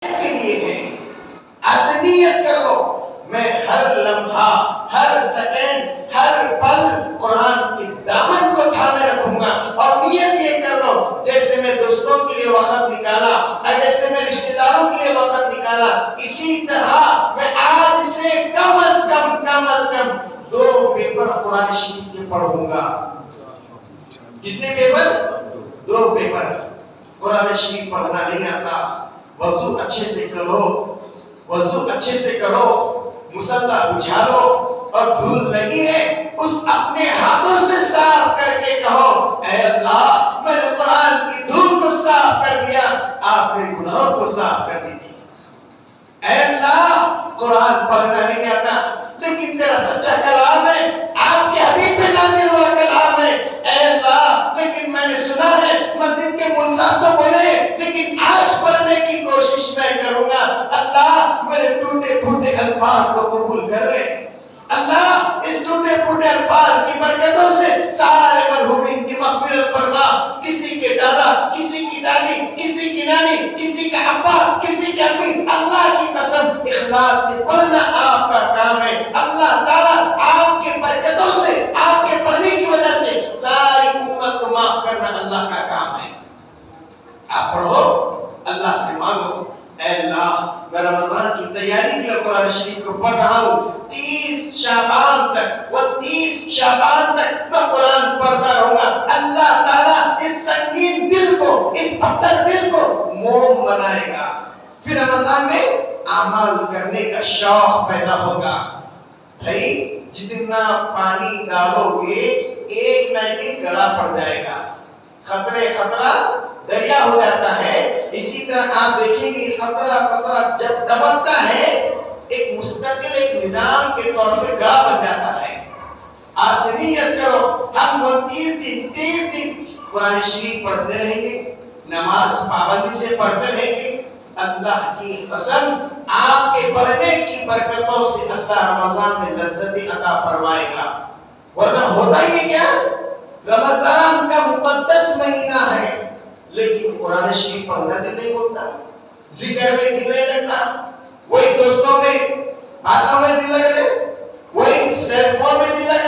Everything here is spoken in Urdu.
کے لیے ہے. آج نیت کر لو میں ہر لمحہ، ہر سیکنڈ، ہر پل قرآن کے دامن کو تھامے رکھوں گا. اور نیت یہ کر لو جیسے میں دوستوں کے لیے وقت نکالا، جیسے میں رشتہ داروں کے لیے وقت نکالا، اسی طرح میں آج سے کم از کم 2 پیپر قرآن شریف کے پڑھوں گا. کتنے پیپر؟ 2 پیپر. قرآن شریف پڑھنا نہیں آتا، وضو اچھے سے کرو، وضو اچھے سے کرو، مصلی بچھا لو، اور دھول لگی ہے اس اپنے ہاتھوں سے صاف کر کے کہو اے اللہ میں نے قرآن کی دھول کو صاف کر دیا، آپ میرے گناہوں کو صاف کر دیجیے. اے اللہ قرآن پڑھنا نہیں آتا لیکن تیرا سچا کلام ہے، آپ کے حبیب پہ نازل ہوا کلام ہے. اے اللہ لیکن میں نے سنا ہے مسجد کے مول صاحب تو بولے لیکن آج پڑھنے کی کوشش میں کروں گا. اللہ میرے ٹوٹے پھوٹے الفاظ کو قبول کر لے. اللہ اس ٹوٹے پھوٹے الفاظ کی برکتوں سے سارے مرحومین کی مغفرت فرما. کسی کے دادا، کسی کی دادی، کسی کی نانی، کسی کا ابا، کسی کی امی، اللہ کی قسم اخلاص سے پڑھنا آپ کا کام ہے. اللہ تعالیٰ آپ کی برکتوں سے، آپ کے پڑھنے کی وجہ سے ساری امت کو معاف کرنا اللہ کا کام ہے. آپ پڑھو، اللہ سے مانگو اے اللہ میں رمضان کی تیاری کے لیے قرآن شریف کو پڑھ رہا ہوں. 30 شعبان تک میں قرآن پڑھتا رہوں گا. اللہ تعالیٰ اس سنگین دل کو، اس پتھر دل کو موم بنائے گا. پھر رمضان میں عمل کرنے کا شوق پیدا ہوگا. بھائی جتنا پانی ڈالو گے ایک نہ ایک گڑا پڑ جائے گا. خطرہ دریا ہو جاتا ہے. اسی طرح آپ دیکھیں گے خطرہ جب دبکتا ہے ایک مستقل ایک نظام کے طور پہ گاہ بن جاتا ہے. آسنیت کرو ہم 30 دن قرآن شریف پڑھتے رہیں گے، نماز پابندی سے پڑھتے رہیں گے. اللہ کی قسم آپ کے پڑھنے کی برکتوں سے اللہ رمضان میں لذت عطا فرمائے گا. ورنہ ہوتا ہی کیا، رمضان کا مقدس مہینہ ہے لیکن قرآن شریف پڑھنا دل نہیں بولتا، ذکر میں دل نہیں لگتا، وہی دوستوں میں باتوں میں دل لگ رہے، وہی سیل فون میں دل لگ